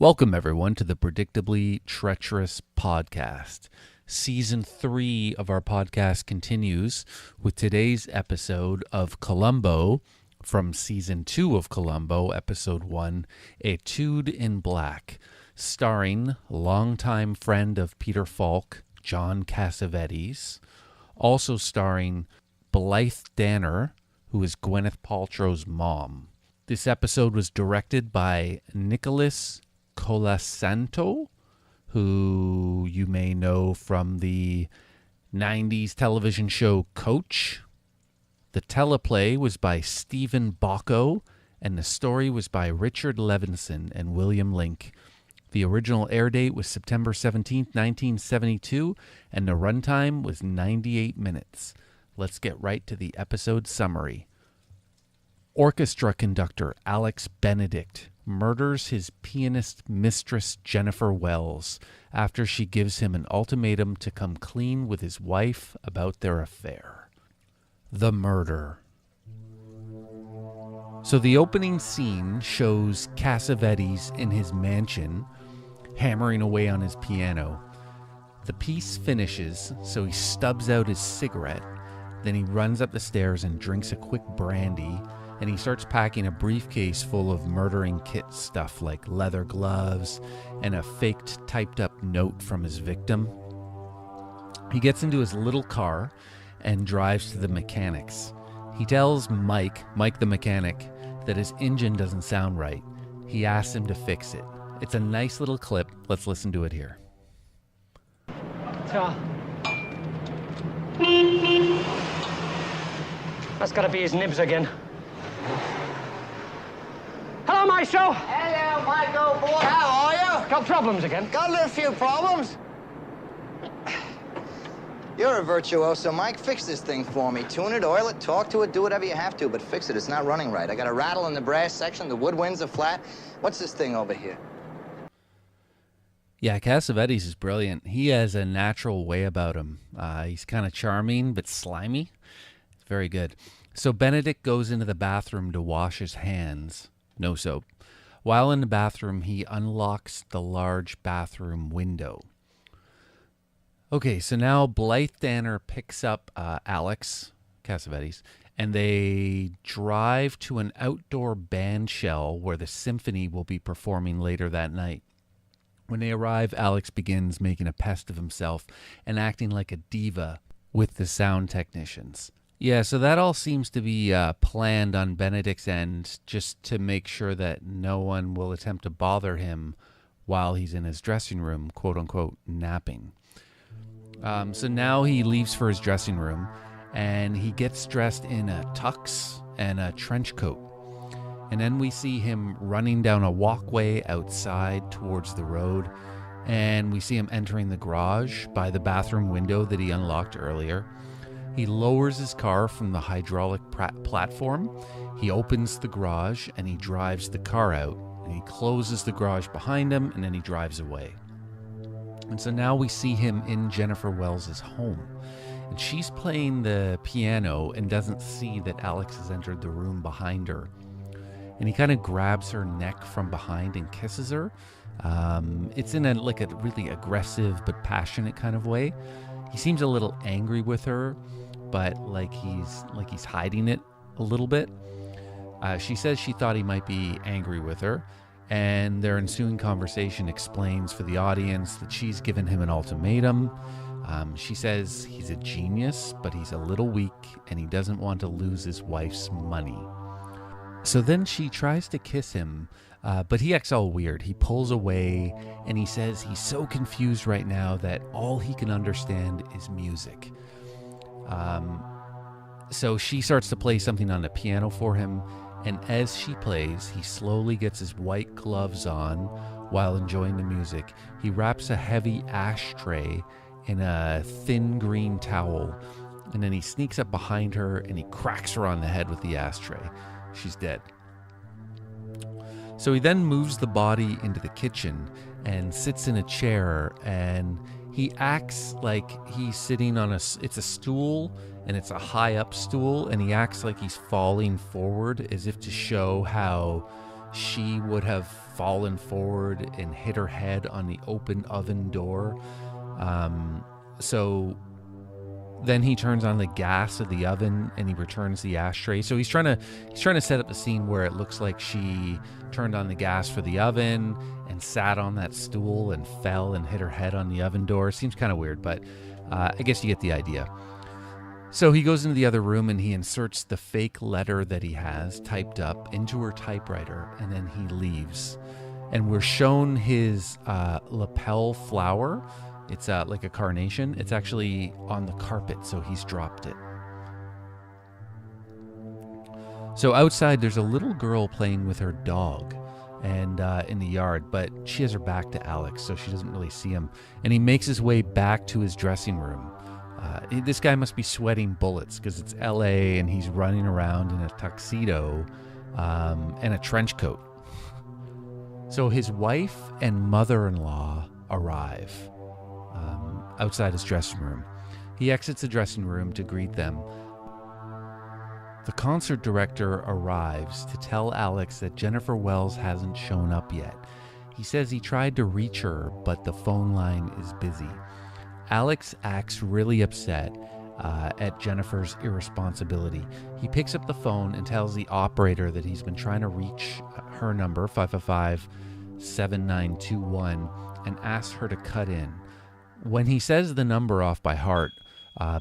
Welcome, everyone, to the Predictably Treacherous Podcast. Season 3 of our podcast continues with today's episode of Columbo from Season 2 of Columbo, Episode 1, Etude in Black, starring longtime friend of Peter Falk, John Cassavetes, also starring Blythe Danner, who is Gwyneth Paltrow's mom. This episode was directed by Nicholas Colasanto, who you may know from the 90s television show Coach. The teleplay was by Stephen Bocco, and the story was by Richard Levinson and William Link. The original air date was September 17, 1972, and the runtime was 98 minutes. Let's get right to the episode summary. Orchestra conductor Alex Benedict murders his pianist mistress Jennifer Wells after she gives him an ultimatum to come clean with his wife about their affair. The murder. So the opening scene shows Cassavetes in his mansion hammering away on his piano. The piece finishes, so he stubs out his cigarette, then he runs up the stairs and drinks a quick brandy, and he starts packing a briefcase full of murdering kit stuff like leather gloves and a faked typed up note from his victim. He gets into his little car and drives to the mechanics. He tells Mike the mechanic, that his engine doesn't sound right. He asks him to fix it. It's a nice little clip. Let's listen to it here. That's gotta be his nibs again. Hello, Maestro. Hello, Michael, boy. How are you? Got problems again? Got a little few problems. You're a virtuoso, Mike. Fix this thing for me. Tune it, oil it, talk to it, do whatever you have to, but fix it. It's not running right. I got a rattle in the brass section. The woodwinds are flat. What's this thing over here? Yeah, Cassavetes is brilliant. He has a natural way about him. He's kind of charming, but slimy. It's very good. So Benedict goes into the bathroom to wash his hands. No soap. While in the bathroom, he unlocks the large bathroom window. Okay, so now Blythe Danner picks up Alex Cassavetes, and they drive to an outdoor band shell where the symphony will be performing later that night. When they arrive, Alex begins making a pest of himself and acting like a diva with the sound technicians. Yeah, so that all seems to be planned on Benedict's end, just to make sure that no one will attempt to bother him while he's in his dressing room, quote-unquote, napping. So now he leaves for his dressing room, and he gets dressed in a tux and a trench coat. And then we see him running down a walkway outside towards the road, and we see him entering the garage by the bathroom window that he unlocked earlier. He lowers his car from the hydraulic platform, he opens the garage, and he drives the car out, and he closes the garage behind him, and then he drives away. And so now we see him in Jennifer Wells' home, and she's playing the piano and doesn't see that Alex has entered the room behind her. And he kind of grabs her neck from behind and kisses her. It's in a really aggressive but passionate kind of way. He seems a little angry with her, but like he's hiding it a little bit. She says she thought he might be angry with her, and their ensuing conversation explains for the audience that she's given him an ultimatum. She says he's a genius, but he's a little weak, and he doesn't want to lose his wife's money. So then she tries to kiss him, but he acts all weird. He pulls away, and he says he's so confused right now that all he can understand is music. So she starts to play something on the piano for him, and as she plays, he slowly gets his white gloves on while enjoying the music. He wraps a heavy ashtray in a thin green towel, and then he sneaks up behind her and he cracks her on the head with the ashtray. She's dead. So he then moves the body into the kitchen and sits in a chair, and he acts like he's sitting on it's a stool, and it's a high up stool, and he acts like he's falling forward as if to show how she would have fallen forward and hit her head on the open oven door. So then he turns on the gas of the oven and he returns the ashtray. So he's trying to set up the scene where it looks like she turned on the gas for the oven and sat on that stool and fell and hit her head on the oven door. Seems kind of weird, but I guess you get the idea. So he goes into the other room and he inserts the fake letter that he has typed up into her typewriter, and then he leaves. And we're shown his lapel flower. It's like a carnation. It's actually on the carpet, so he's dropped it. So outside, there's a little girl playing with her dog and in the yard, but she has her back to Alex, so she doesn't really see him. And he makes his way back to his dressing room. This guy must be sweating bullets because it's LA and he's running around in a tuxedo and a trench coat. So his wife and mother-in-law arrive outside his dressing room. He exits the dressing room to greet them. The concert director arrives to tell Alex that Jennifer Wells hasn't shown up yet. He says he tried to reach her, but the phone line is busy. Alex acts really upset at Jennifer's irresponsibility. He picks up the phone and tells the operator that he's been trying to reach her number, 555-7921, and asks her to cut in. When he says the number off by heart,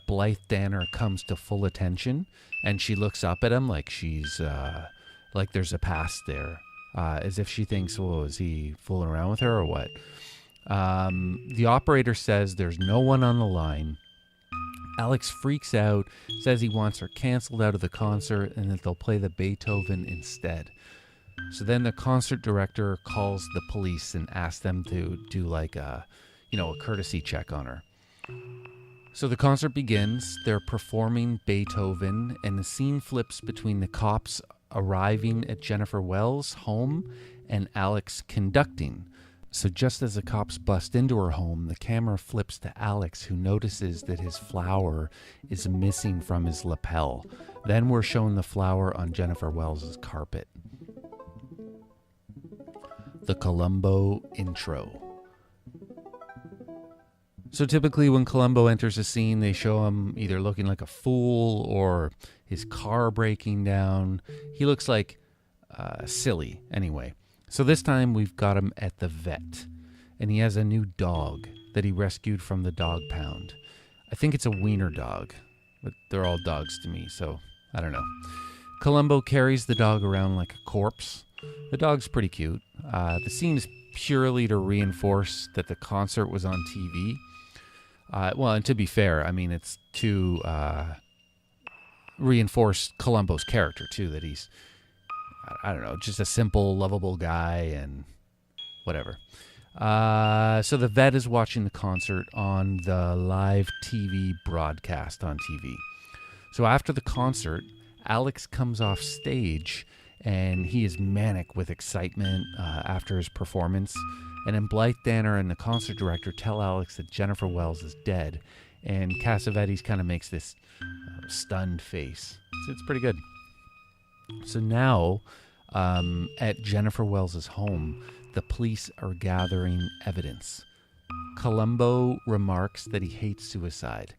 Blythe Danner comes to full attention, and she looks up at him like she's like there's a past there, as if she thinks, well, is he fooling around with her or what? The operator says there's no one on the line. Alex freaks out, says he wants her canceled out of the concert and that they'll play the Beethoven instead. So then the concert director calls the police and asks them to do like a courtesy check on her. So the concert begins. They're performing Beethoven, and the scene flips between the cops arriving at Jennifer Wells' home and Alex conducting. So just as the cops bust into her home, the camera flips to Alex, who notices that his flower is missing from his lapel. Then we're shown the flower on Jennifer Wells' carpet. The Columbo intro. So typically when Columbo enters a scene, they show him either looking like a fool or his car breaking down. He looks like silly anyway. So this time we've got him at the vet, and he has a new dog that he rescued from the dog pound. I think it's a wiener dog, but they're all dogs to me, so I don't know. Columbo carries the dog around like a corpse. The dog's pretty cute. The scene is purely to reinforce that the concert was on TV. Well, and to be fair, I mean, it's to reinforce Columbo's character, too, that he's, I don't know, just a simple, lovable guy and whatever. So the vet is watching the concert on the live TV broadcast on TV. So after the concert, Alex comes off stage and he is manic with excitement after his performance. And then Blythe Danner and the concert director tell Alex that Jennifer Wells is dead. And Cassavetes kind of makes this stunned face. So it's pretty good. So now, at Jennifer Wells' home, the police are gathering evidence. Columbo remarks that he hates suicide.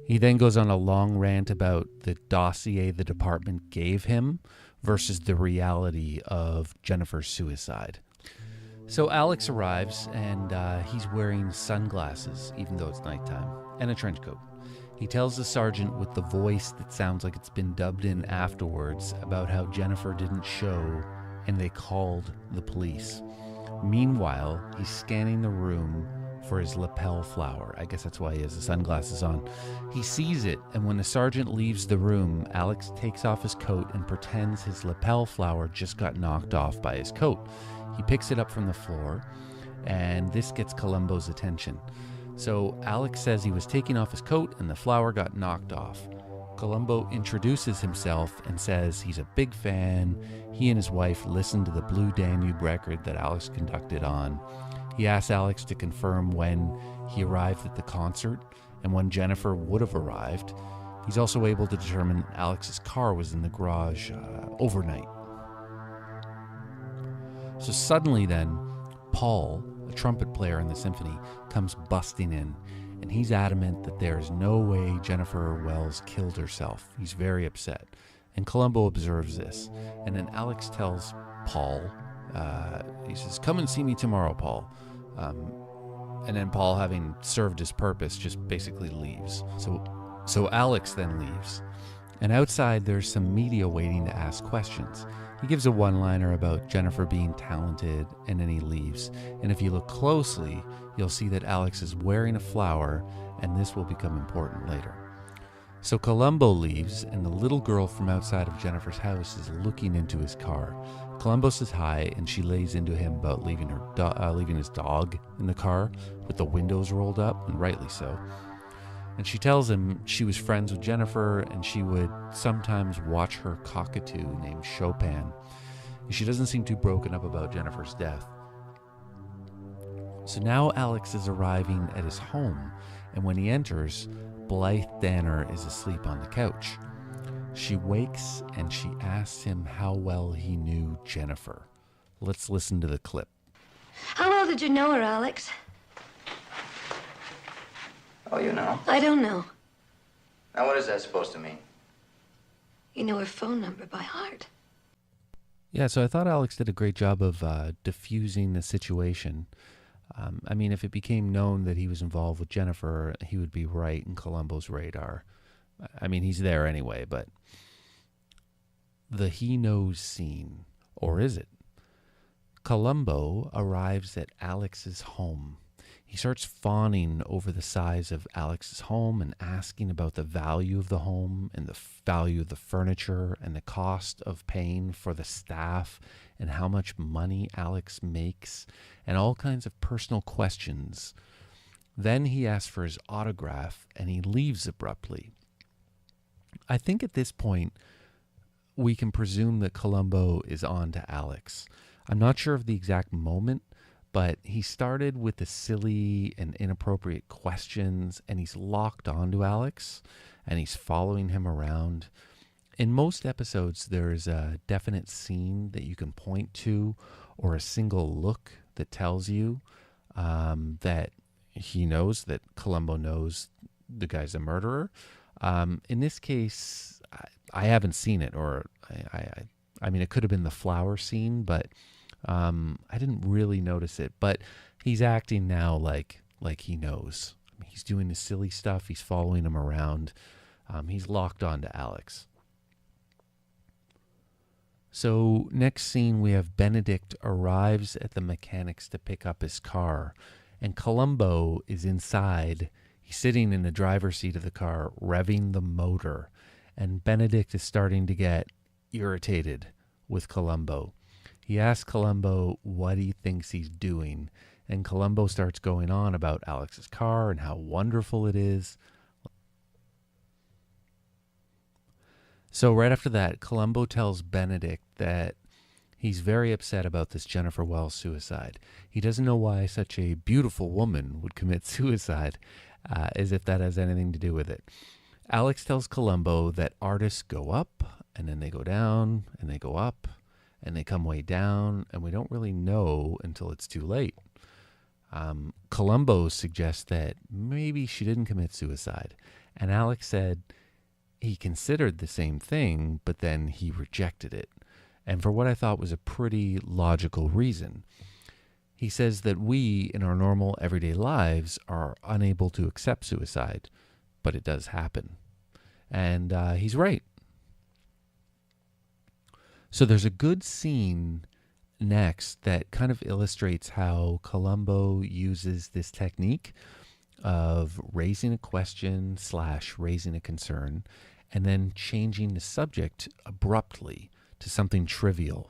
He then goes on a long rant about the dossier the department gave him versus the reality of Jennifer's suicide. So Alex arrives, and he's wearing sunglasses, even though it's nighttime, and a trench coat. He tells the sergeant with the voice that sounds like it's been dubbed in afterwards about how Jennifer didn't show and they called the police. Meanwhile, he's scanning the room for his lapel flower. I guess that's why he has the sunglasses on. He sees it, and when the sergeant leaves the room, Alex takes off his coat and pretends his lapel flower just got knocked off by his coat. He picks it up from the floor, and this gets Columbo's attention. So Alex says he was taking off his coat and the flower got knocked off. Columbo introduces himself and says he's a big fan. He and his wife listened to the Blue Danube record that Alex conducted on. He asks Alex to confirm when he arrived at the concert and when Jennifer would have arrived. He's also able to determine Alex's car was in the garage overnight. So suddenly then, Paul, a trumpet player in the symphony, comes busting in, and he's adamant that there's no way Jennifer Wells killed herself. He's very upset. And Columbo observes this. And then Alex tells Paul, he says, "Come and see me tomorrow, Paul." And then Paul, having served his purpose, just basically leaves. So Alex then leaves. And outside, there's some media waiting to ask questions. He gives a one-liner about Jennifer being talented, and then he leaves. And if you look closely, you'll see that Alex is wearing a flower, and this will become important later. So Columbo leaves, and the little girl from outside of Jennifer's house is looking into his car. Columbo says hi, and she lays into him about leaving his dog in the car with the windows rolled up, and rightly so. And she tells him she was friends with Jennifer, and she would sometimes watch her cockatoo named Chopin. And she doesn't seem too broken up about Jennifer's death. So now Alex is arriving at his home, and when he enters, Blythe Danner is asleep on the couch. She wakes and she asks him how well he knew Jennifer. Let's listen to the clip. How well did you know her, Alex? Oh, you know. I don't know. Now, what is that supposed to mean? You know her phone number by heart. Yeah, so I thought Alex did a great job of diffusing the situation. I mean, if it became known that he was involved with Jennifer, he would be right in Columbo's radar. I mean, he's there anyway, but the he knows scene, or is it? Columbo arrives at Alex's home. He starts fawning over the size of Alex's home and asking about the value of the home and the value of the furniture and the cost of paying for the staff and how much money Alex makes and all kinds of personal questions. Then he asks for his autograph and he leaves abruptly. I think at this point we can presume that Columbo is on to Alex. I'm not sure of the exact moment, but he started with the silly and inappropriate questions, and he's locked onto Alex, and he's following him around. In most episodes, there's a definite scene that you can point to, or a single look that tells you that he knows, that Columbo knows the guy's a murderer. In this case, I haven't seen it, or I mean, it could have been the flower scene, but I didn't really notice it. But he's acting now like he knows. I mean, he's doing the silly stuff. He's following him around. He's locked on to Alex. So next scene, we have Benedict arrives at the mechanics to pick up his car, and Columbo is inside. He's sitting in the driver's seat of the car, revving the motor, and Benedict is starting to get irritated with Columbo. He asks Columbo what he thinks he's doing, and Columbo starts going on about Alex's car and how wonderful it is. So right after that, Columbo tells Benedict that he's very upset about this Jennifer Wells suicide. He doesn't know why such a beautiful woman would commit suicide, as if that has anything to do with it. Alex tells Columbo that artists go up, and then they go down, and they go up, and they come way down, and we don't really know until it's too late. Columbo suggests that maybe she didn't commit suicide, and Alex said he considered the same thing, but then he rejected it, and for what I thought was a pretty logical reason. He says that we, in our normal everyday lives, are unable to accept suicide, but it does happen. And he's right. So there's a good scene next that kind of illustrates how Columbo uses this technique of raising a question / raising a concern and then changing the subject abruptly to something trivial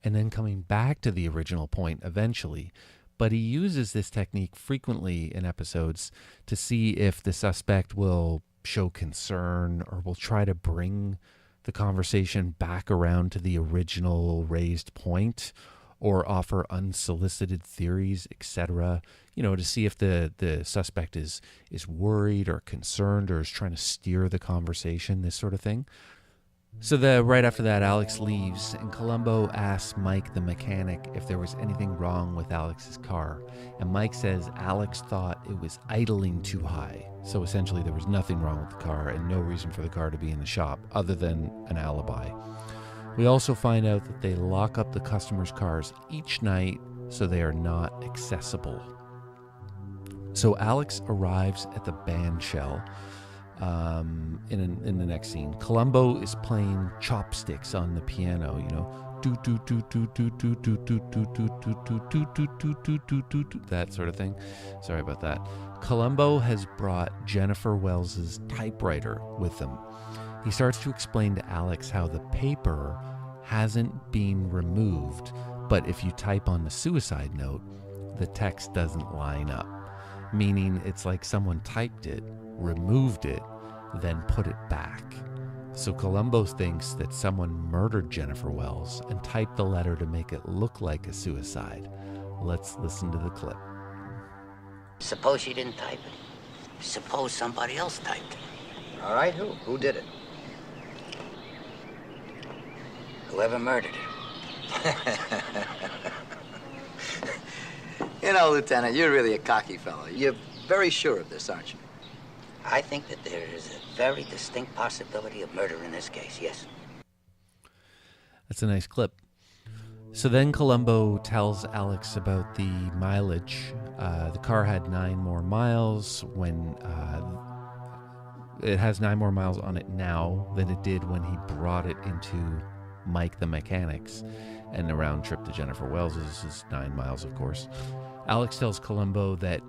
and then coming back to the original point eventually. But he uses this technique frequently in episodes to see if the suspect will show concern or will try to bring the conversation back around to the original raised point or offer unsolicited theories, etc., to see if the suspect is worried or concerned or is trying to steer the conversation, this sort of thing. So right after that, Alex leaves, and Columbo asks Mike, the mechanic, if there was anything wrong with Alex's car. And Mike says Alex thought it was idling too high. So essentially there was nothing wrong with the car and no reason for the car to be in the shop other than an alibi. We also find out that they lock up the customers' cars each night so they are not accessible. So Alex arrives at the band shell. In the next scene, Columbo is playing chopsticks on the piano, that sort of thing. Sorry about that. Columbo has brought Jennifer Wells's typewriter with him. He starts to explain to Alex how the paper hasn't been removed, but if you type on the suicide note, the text doesn't line up, meaning it's like someone typed it, removed it, then put it back. So Columbo thinks that someone murdered Jennifer Wells and typed the letter to make it look like a suicide. Let's listen to the clip. Suppose she didn't type it. Suppose somebody else typed it. All right, who? Who did it? Whoever murdered her. Lieutenant, you're really a cocky fellow. You're very sure of this, aren't you? I think that there is a very distinct possibility of murder in this case, yes. That's a nice clip. So then Columbo tells Alex about the mileage. The car had 9 more miles when it has 9 more miles on it now than it did when he brought it into Mike the mechanic's, and the round trip to Jennifer Wells's is 9 miles, of course. Alex tells Columbo that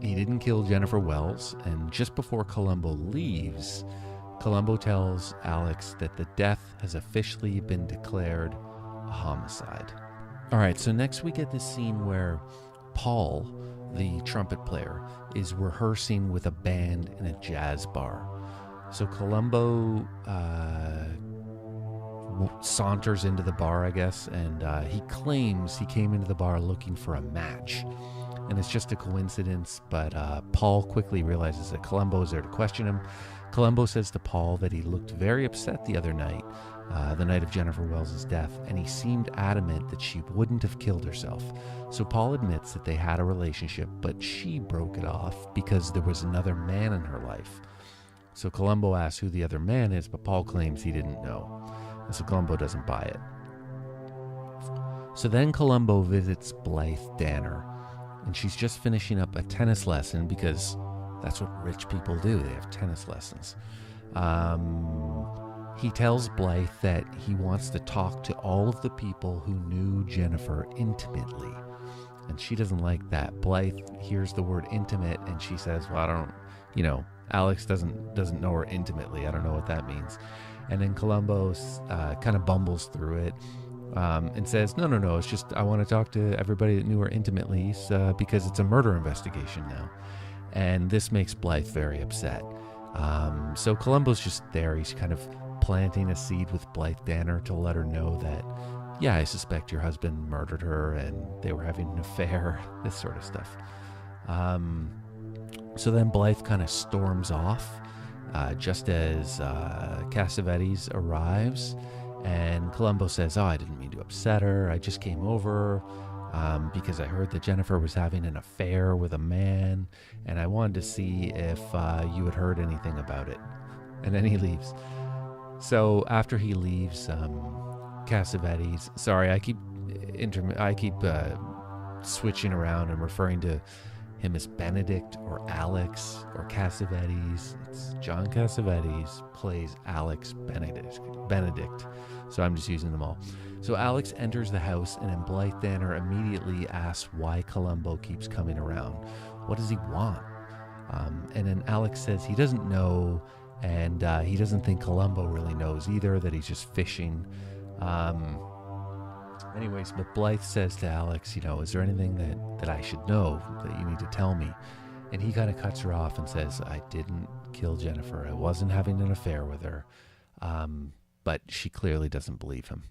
he didn't kill Jennifer Wells, and just before Columbo leaves, Columbo tells Alex that the death has officially been declared a homicide. All right, so next we get this scene where Paul, the trumpet player, is rehearsing with a band in a jazz bar. So Columbo saunters into the bar, I guess, and he claims he came into the bar looking for a match. And it's just a coincidence, but Paul quickly realizes that Columbo is there to question him. Columbo says to Paul that he looked very upset the other night, the night of Jennifer Wells's death, and he seemed adamant that she wouldn't have killed herself. So Paul admits that they had a relationship, but she broke it off because there was another man in her life. So Columbo asks who the other man is, but Paul claims he didn't know. And so Columbo doesn't buy it. So then Columbo visits Blythe Danner, and she's just finishing up a tennis lesson because that's what rich people do. They have tennis lessons. He tells Blythe that he wants to talk to all of the people who knew Jennifer intimately. And she doesn't like that. Blythe hears the word intimate and she says, well, Alex doesn't know her intimately. I don't know what that means. And then Columbo kind of bumbles through it. And says, no, it's just I want to talk to everybody that knew her intimately because it's a murder investigation now. And this makes Blythe very upset. So Columbo's just there. He's kind of planting a seed with Blythe Danner to let her know that, yeah, I suspect your husband murdered her and they were having an affair, this sort of stuff. So then Blythe kind of storms off just as Cassavetes arrives. And Columbo says, I didn't mean to upset her. I just came over because I heard that Jennifer was having an affair with a man, and I wanted to see if you had heard anything about it. And then he leaves. So after he leaves, Cassavetes, sorry, I keep switching around and referring to him as Benedict or Alex or Cassavetes. It's John Cassavetes plays Alex Benedict. So I'm just using them all. So Alex enters the house, and then Blythe Danner immediately asks why Columbo keeps coming around. What does he want? And then Alex says he doesn't know, and he doesn't think Columbo really knows either, that he's just fishing. Anyways, but Blythe says to Alex, is there anything that I should know that you need to tell me? And he kind of cuts her off and says, I didn't kill Jennifer. I wasn't having an affair with her. But she clearly doesn't believe him.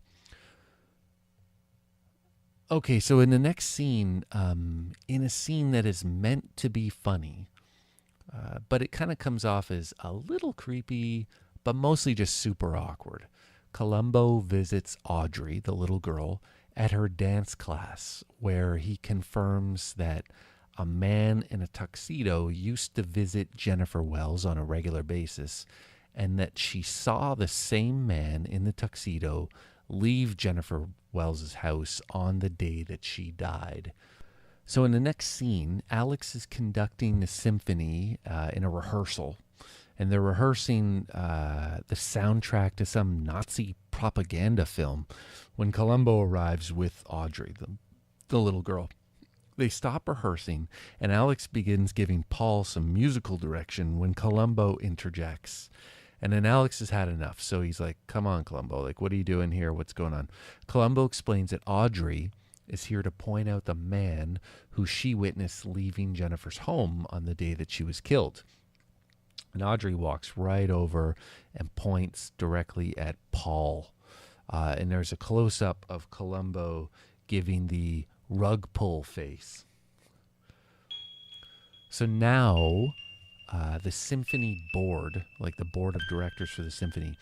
Okay, so in the next scene, in a scene that is meant to be funny, but it kind of comes off as a little creepy, but mostly just super awkward. Columbo visits Audrey, the little girl, at her dance class, where he confirms that a man in a tuxedo used to visit Jennifer Wells on a regular basis, and that she saw the same man in the tuxedo leave Jennifer Wells' house on the day that she died. So in the next scene, Alex is conducting the symphony in a rehearsal, and they're rehearsing the soundtrack to some Nazi propaganda film when Columbo arrives with Audrey, the little girl. They stop rehearsing, and Alex begins giving Paul some musical direction when Columbo interjects. And then Alex has had enough, so he's like, come on, Columbo, like, what are you doing here? What's going on? Columbo explains that Audrey is here to point out the man who she witnessed leaving Jennifer's home on the day that she was killed. And Audrey walks right over and points directly at Paul. And there's a close-up of Columbo giving the rug pull face. So now the symphony board, like the board of directors for the symphony,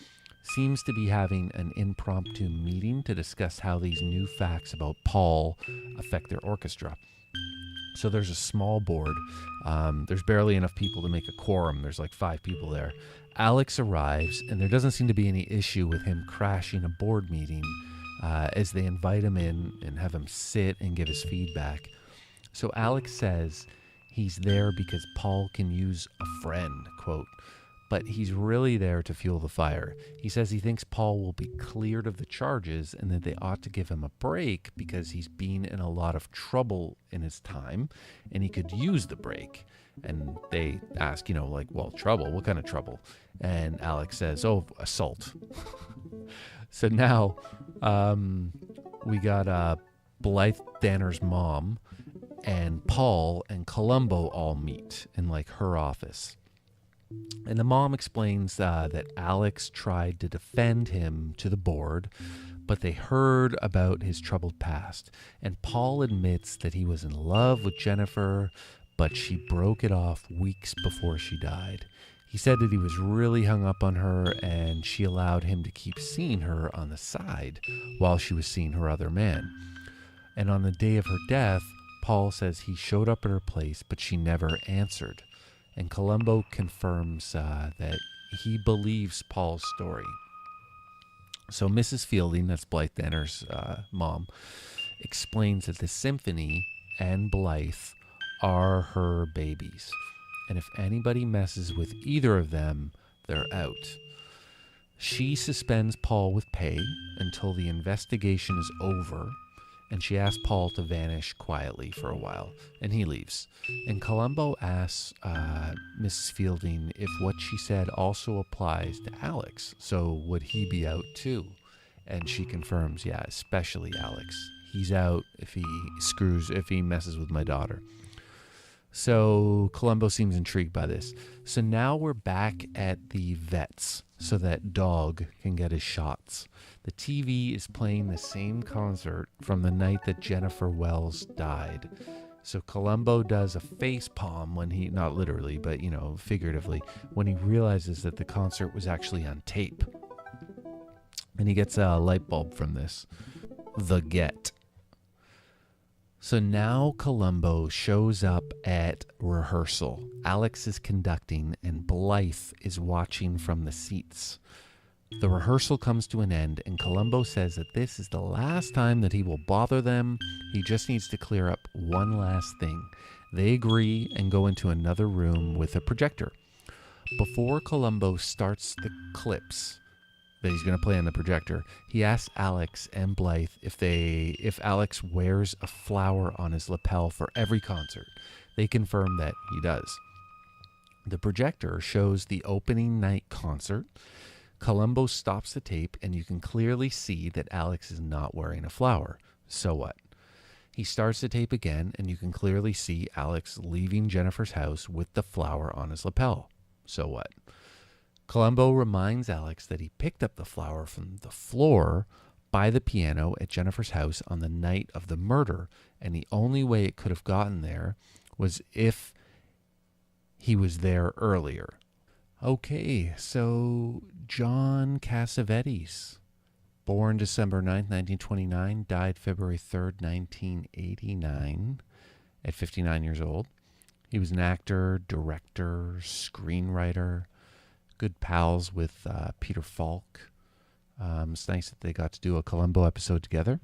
seems to be having an impromptu meeting to discuss how these new facts about Paul affect their orchestra. So there's a small board. There's barely enough people to make a quorum. There's like 5 people there. Alex arrives, and there doesn't seem to be any issue with him crashing a board meeting as they invite him in and have him sit and give his feedback. So Alex says he's there because Paul can use a friend, quote, but he's really there to fuel the fire. He says he thinks Paul will be cleared of the charges and that they ought to give him a break because he's been in a lot of trouble in his time and he could use the break. And they ask, like, well, trouble? What kind of trouble? And Alex says, oh, assault. So now we got Blythe Danner's mom and Paul and Columbo all meet in like her office. And the mom explains that Alex tried to defend him to the board, but they heard about his troubled past. And Paul admits that he was in love with Jennifer, but she broke it off weeks before she died. He said that he was really hung up on her, and she allowed him to keep seeing her on the side while she was seeing her other man. And on the day of her death, Paul says he showed up at her place, but she never answered. And Columbo confirms that he believes Paul's story. So Mrs. Fielding, that's Blythe Danner's mom, explains that the symphony and Blythe are her babies. And if anybody messes with either of them, they're out. She suspends Paul with pay until the investigation is over, and she asks Paul to vanish quietly for a while, and he leaves. And Columbo asks Mrs. Fielding if what she said also applies to Alex, so would he be out too? And she confirms, yeah, especially Alex. He's out if he messes with my daughter. So Columbo seems intrigued by this. So now we're back at the vet's so that Dog can get his shots. The TV is playing the same concert from the night that Jennifer Wells died. So Columbo does a face palm when he, not literally, but, figuratively, when he realizes that the concert was actually on tape. And he gets a light bulb from this. The Get. So now Columbo shows up at rehearsal. Alex is conducting and Blythe is watching from the seats. The rehearsal comes to an end and Columbo says that this is the last time that he will bother them. He just needs to clear up one last thing. They agree and go into another room with a projector. Before Columbo starts the clips that he's going to play on the projector, he asks Alex and Blythe if Alex wears a flower on his lapel for every concert. They confirm that he does. The projector shows the opening night concert. Columbo stops the tape, and you can clearly see that Alex is not wearing a flower. So what? He starts the tape again, and you can clearly see Alex leaving Jennifer's house with the flower on his lapel. So what? Columbo reminds Alex that he picked up the flower from the floor by the piano at Jennifer's house on the night of the murder, and the only way it could have gotten there was if he was there earlier. Okay, so John Cassavetes, Born December 9th, 1929, died February 3rd, 1989, at 59 years old. He was an actor, director, screenwriter, good pals with Peter Falk. It's nice that they got to do a Columbo episode together.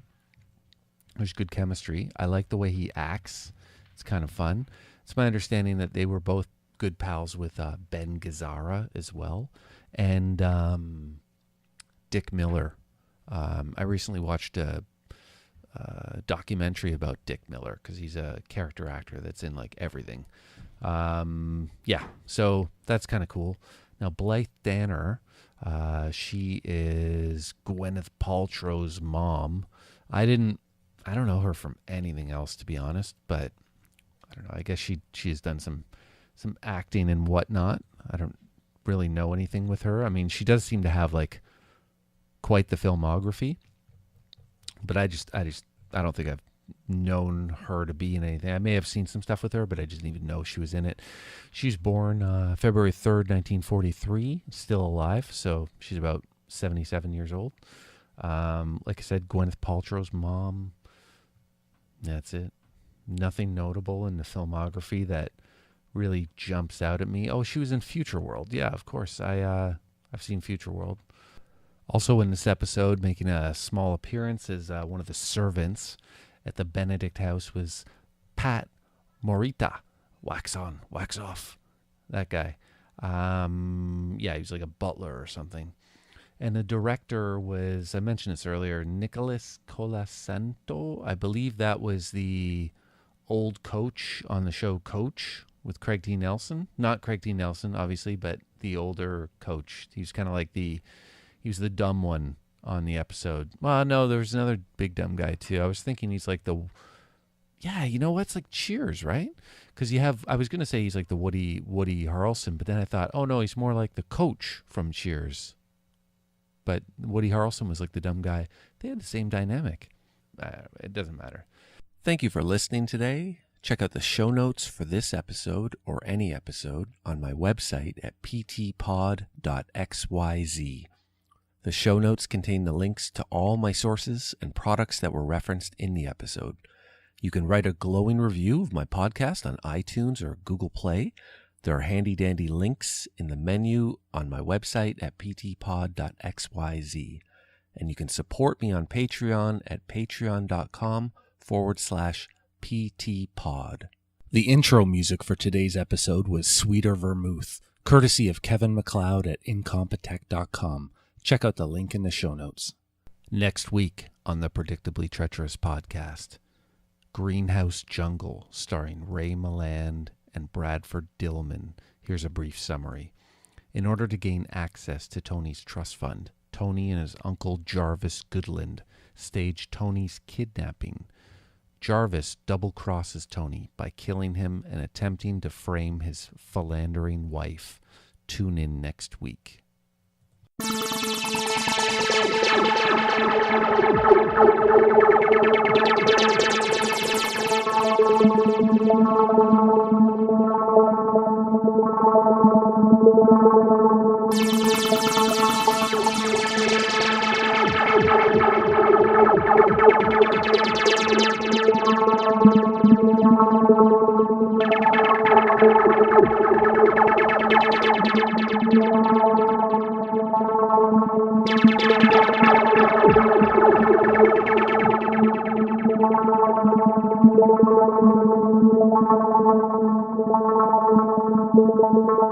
There's good chemistry. I like the way he acts. It's kind of fun. It's my understanding that they were both good pals with Ben Gazzara as well, and Dick Miller. I recently watched a documentary about Dick Miller because he's a character actor that's in like everything. So that's kind of cool. Now, Blythe Danner, she is Gwyneth Paltrow's mom. I don't know her from anything else, to be honest, but I don't know. I guess she has done some acting and whatnot. I don't really know anything with her. I mean, she does seem to have like quite the filmography, but I don't think I've known her to be in anything. I may have seen some stuff with her, but I just didn't even know she was in it. She's born February 3rd, 1943, still alive, so she's about 77 years old. Like I said, Gwyneth Paltrow's mom. That's it. Nothing notable in the filmography that really jumps out at me. Oh, she was in Future World. Yeah, of course. I've seen Future World. Also in this episode, making a small appearance as one of the servants at the Benedict house was Pat Morita. Wax on, wax off. That guy. He was like a butler or something. And the director was, I mentioned this earlier, Nicholas Colasanto. I believe that was the old coach on the show Coach with Craig T. Nelson. Not Craig T. Nelson, obviously, but the older coach. He was kind of like he was the dumb one on the episode. Well, no, there was another big dumb guy too. I was thinking he's like it's like Cheers, right? Because I was going to say he's like the Woody Harrelson, but then I thought, oh no, he's more like the coach from Cheers. But Woody Harrelson was like the dumb guy. They had the same dynamic. It doesn't matter. Thank you for listening today. Check out the show notes for this episode or any episode on my website at ptpod.xyz. The show notes contain the links to all my sources and products that were referenced in the episode. You can write a glowing review of my podcast on iTunes or Google Play. There are handy-dandy links in the menu on my website at ptpod.xyz. And you can support me on Patreon at patreon.com/ptpod. The intro music for today's episode was Sweeter Vermouth, courtesy of Kevin MacLeod at incompetech.com. Check out the link in the show notes. Next week on the Predictably Treacherous Podcast, Greenhouse Jungle, starring Ray Milland and Bradford Dillman. Here's a brief summary. In order to gain access to Tony's trust fund, Tony and his uncle Jarvis Goodland stage Tony's kidnapping. Jarvis double-crosses Tony by killing him and attempting to frame his philandering wife. Tune in next week. Thank you.